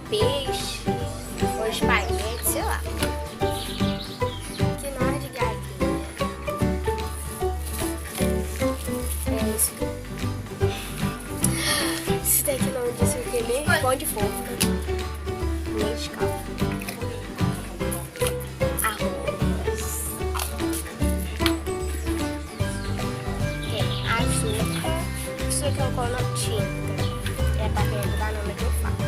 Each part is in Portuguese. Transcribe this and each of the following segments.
peixe, ou espaguete, sei lá. Que não é de galinha. É isso. Esse daqui não disse o que mesmo? Pão de forno. Nescau. Arroz. Tem açúcar. Isso aqui é um cono tinta. É pra lembrar o nome que eu falo.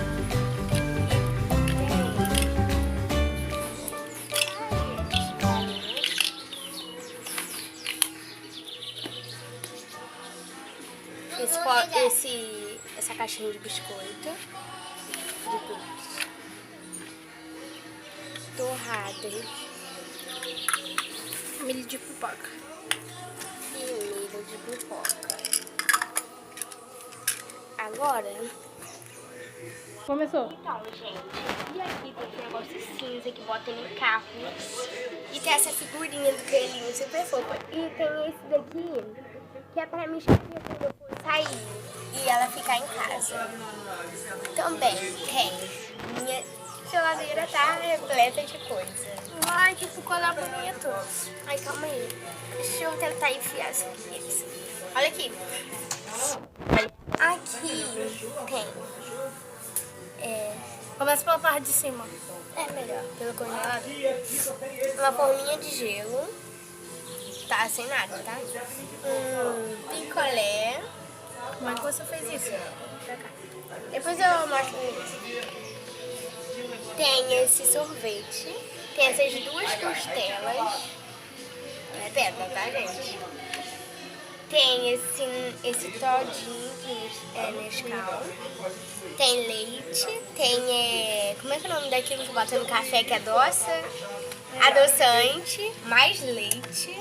Essa caixinha de biscoito, de doce, torradas, milho de pipoca e milho de pipoca. Agora, começou. Então, gente, e aqui tem esse negócio cinza que bota em carros. E tem essa figurinha do coelhinho super fofa. E tem esse daqui, que é pra me escrever quando eu for sair e ela ficar em casa. Também tem. Minha geladeira tá repleta de coisa. Ai, que picolé bonito. Ai, calma aí. Deixa eu tentar enfiar essa aqui. Olha aqui. Aqui tem. Começa pela parte de cima. É melhor, pelo contrário. Uma forminha de gelo. Tá sem nada, tá? Picolé. Como é que você fez isso? Pra cá. Depois eu mostro. Tem esse sorvete. Tem essas duas costelas. É pedra, tá, gente? Tem esse todinho que é Nescau. Tem leite. Tem, como é que é o nome daquilo que bota no café que adoça? Adoçante. Mais leite.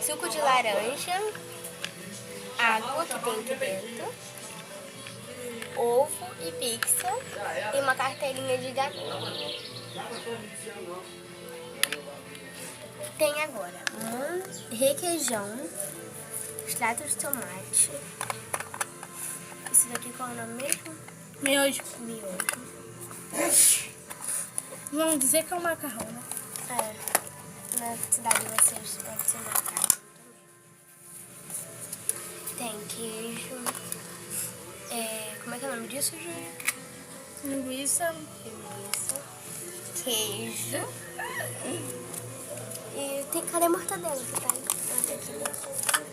Suco de laranja. Água que tem aqui dentro. Ovo e pizza. E uma cartelinha de galinha. Tem agora requeijão. Extrato de tomate. Isso daqui qual é o nome mesmo? Miojo. Miojo. Vamos dizer que é um macarrão, né? É. Na cidade de vocês deve ser macarrão também. Tem queijo. Como é que é o nome disso, Júlia? Linguiça. Queijo. E tem, cadê a mortadela que tá aí?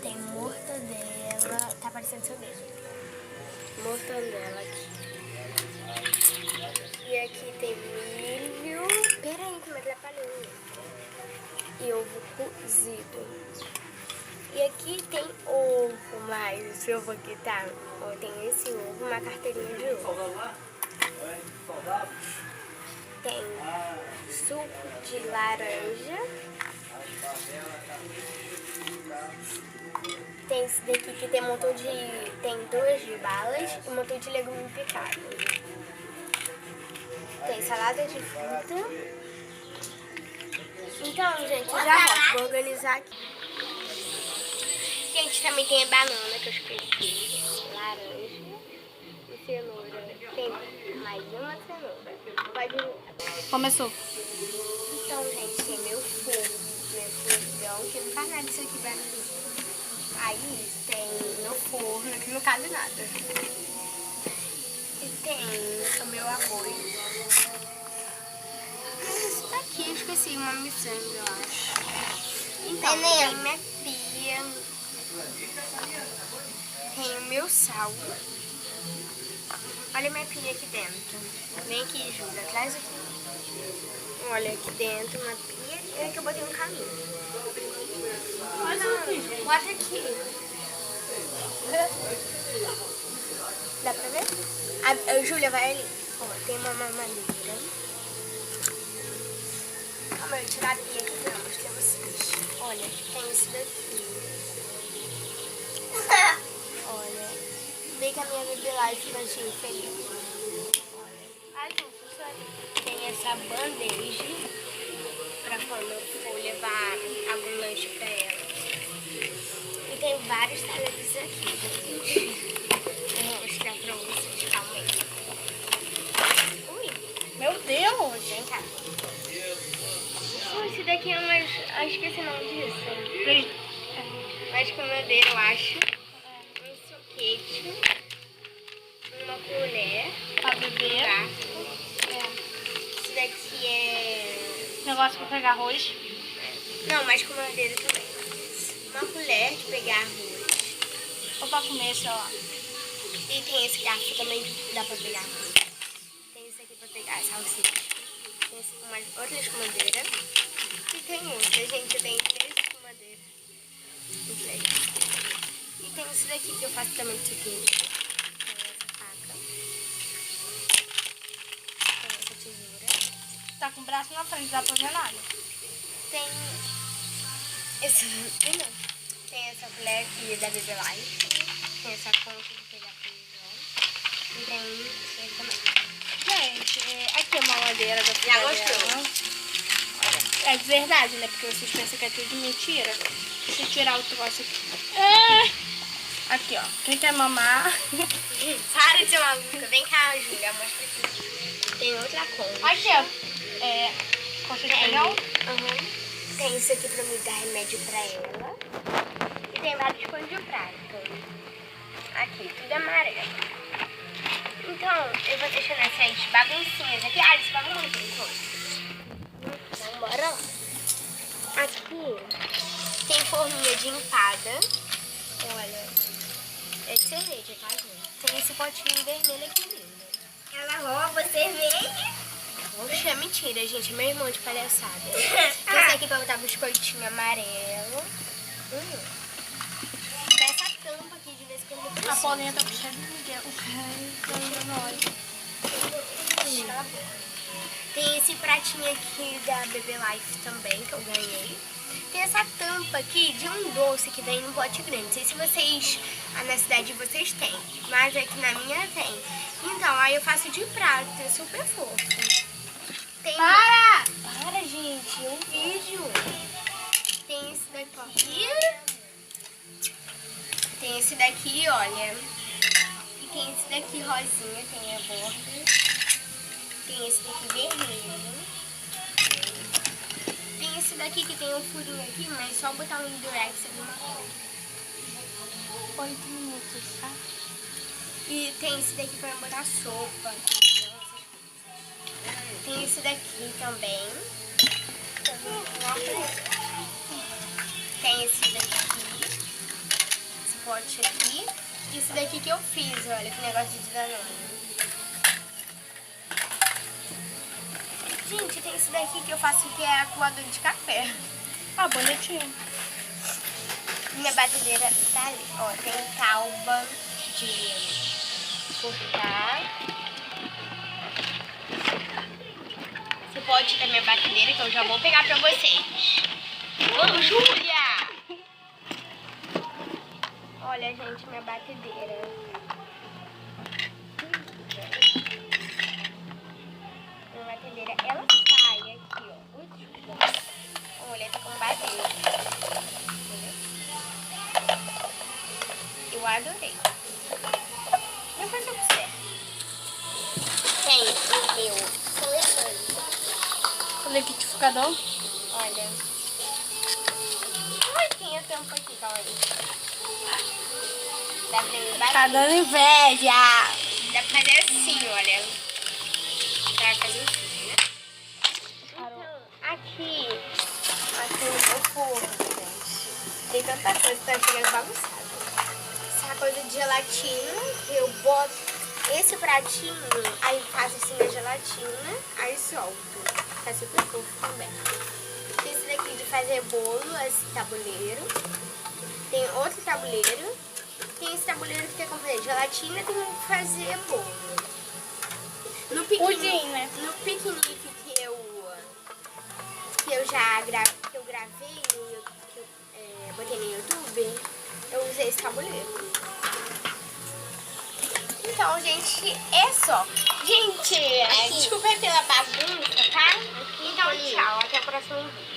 Tem mortadela. Tá aparecendo seu dedo. Mortadela aqui. E aqui tem milho. Pera aí que me atrapalhou. E ovo cozido. E aqui tem ovo, mas esse ovo aqui tá. Tem esse ovo, uma carteirinha de ovo. Tem suco de laranja. Tem esse daqui que tem um montão de. Tem 2 de balas e um montão de legume picado. Tem salada de fruta. Então, gente, já volto. Vou organizar aqui. Gente, também tem a banana que eu esqueci. Laranja e cenoura. Tem mais uma cenoura. Pode. Começou. Então, gente, tem meu fogão, que não faz nada disso aqui pra mim. Aí tem meu forno, que não cabe nada. E tem o meu arroz. Tem isso daqui, eu esqueci, uma miçanga, eu acho. Então, tem minha pia. Tem o meu sal. Olha minha pia aqui dentro. Vem aqui, Júlia, traz aqui. Olha aqui dentro uma pia. E aqui eu botei um caminho. Olha, bota aqui. Dá pra ver? A Júlia vai ali. Ó, tem uma mamadeira. Calma, eu tirar a pia aqui pra mostrar pra vocês. Olha, tem isso daqui. Olha, vem com a minha bebê lá e fica assim, feliz. Olha. Ai, não funciona. Tem essa bandeja pra quando eu for levar algum lanche pra ela. E tem vários talheres aqui, gente. Eu vou mostrar pra vocês, calma aí. Ui, aqui é umas... Acho que esse nome disso. Frito. Mais comadeira, eu acho. Um suquete. Uma colher. Pra beber. Garfo. Isso daqui é... Negócio pra pegar arroz. Não, mais comadeira também. Uma colher de pegar arroz. Ou pra comer, sei lá. E tem esse garfo também que dá pra pegar arroz. Tem esse aqui pra pegar salsicha. Tem esse com outra escumadeira. E tem outra, gente. Tem 3 escumadeiras. Muito legal. E tem esse daqui que eu faço também de suquete. Tem essa faca. Tem essa tesoura. Tá com o braço na frente, dá pra ver nada. Tem esse... Não. Tem essa colher aqui da Baby Life. Tem essa concha de pegar feijão. E tem isso aí também. Gente, aqui é uma madeira da Já gostou? dela. É de verdade, né? Porque vocês pensam que é tudo mentira. Deixa eu tirar o troço aqui. Aqui, ó. Quem quer mamar... Para de ser maluca. Vem cá, Júlia. Mostra aqui. Tem outra concha. Aqui, ó. Coxa de feijão. Uhum. Tem isso aqui pra me dar remédio pra ela. E tem vários pães de prato. Aqui, tudo amarelo. Então, eu vou deixando essas baguncinhas aqui. Ah, isso vai muito por enquanto. Então, bora lá. Aqui tem forminha de empada. Olha, é de cerveja, tá, gente? Tem esse potinho vermelho aqui lindo. Ela rouba cerveja? Poxa, é mentira, gente. Meu irmão de palhaçada. Tem esse aqui pra botar biscoitinho amarelo. Tem essa tampa aqui de vez em quando eu preciso. A Paulinha tá puxando de Miguel. Tem esse pratinho aqui da Baby Life também, que eu ganhei. Tem essa tampa aqui de um doce que vem num pote grande. Não sei se vocês, na cidade de vocês têm, mas aqui na minha tem. Então, aí eu faço de prato, é super fofo. Tem... Para, gente, é um vídeo. Tem esse daqui. Tem esse daqui, olha. E tem esse daqui rosinha, tem a borda. Tem esse daqui vermelho. Tem esse daqui que tem um furinho aqui, mas só botar um Durex ali na cor. 8 minutos, tá? E tem esse daqui pra botar sopa. Tem esse daqui também. Tem esse daqui. Esse pote aqui. E esse daqui que eu fiz, olha, que negócio de Danone. Gente, tem esse daqui que eu faço que é coador de café. Ah, bonitinho. Minha batedeira tá ali. Ó, tem calba de cortar. Esse pote da minha batedeira que eu já vou pegar pra vocês. Ô, Júlia! Olha, gente, minha batedeira. Minha batedeira, ela sai aqui, ó. Ui, desculpa. Olha, tá com batedeira. Eu adorei. Depois eu observo. Tem o meu coleção. O liquidificador. Olha. Ai, tem a tampa aqui, calma aí. Dá pra me bater. Tá dando inveja. Dá pra fazer assim, olha. Pra fazer assim, né? Então, aqui no meu forno, gente. Tem tanta coisa que tá ficando bagunçada. Essa coisa de gelatina, eu boto esse pratinho, aí faço assim na gelatina, aí solto. Tá super fofo também. Tem esse daqui de fazer bolo, esse tabuleiro. Tem outro tabuleiro. Tem esse tabuleiro que tem como fazer gelatina, tem como fazer bolo. No piquenique, Pudim, né? no piquenique que eu já gravei, que eu botei no YouTube, eu usei esse tabuleiro. Então, gente, é só. Gente, desculpa pela bagunça, tá? Então, tchau. Até o próximo vídeo.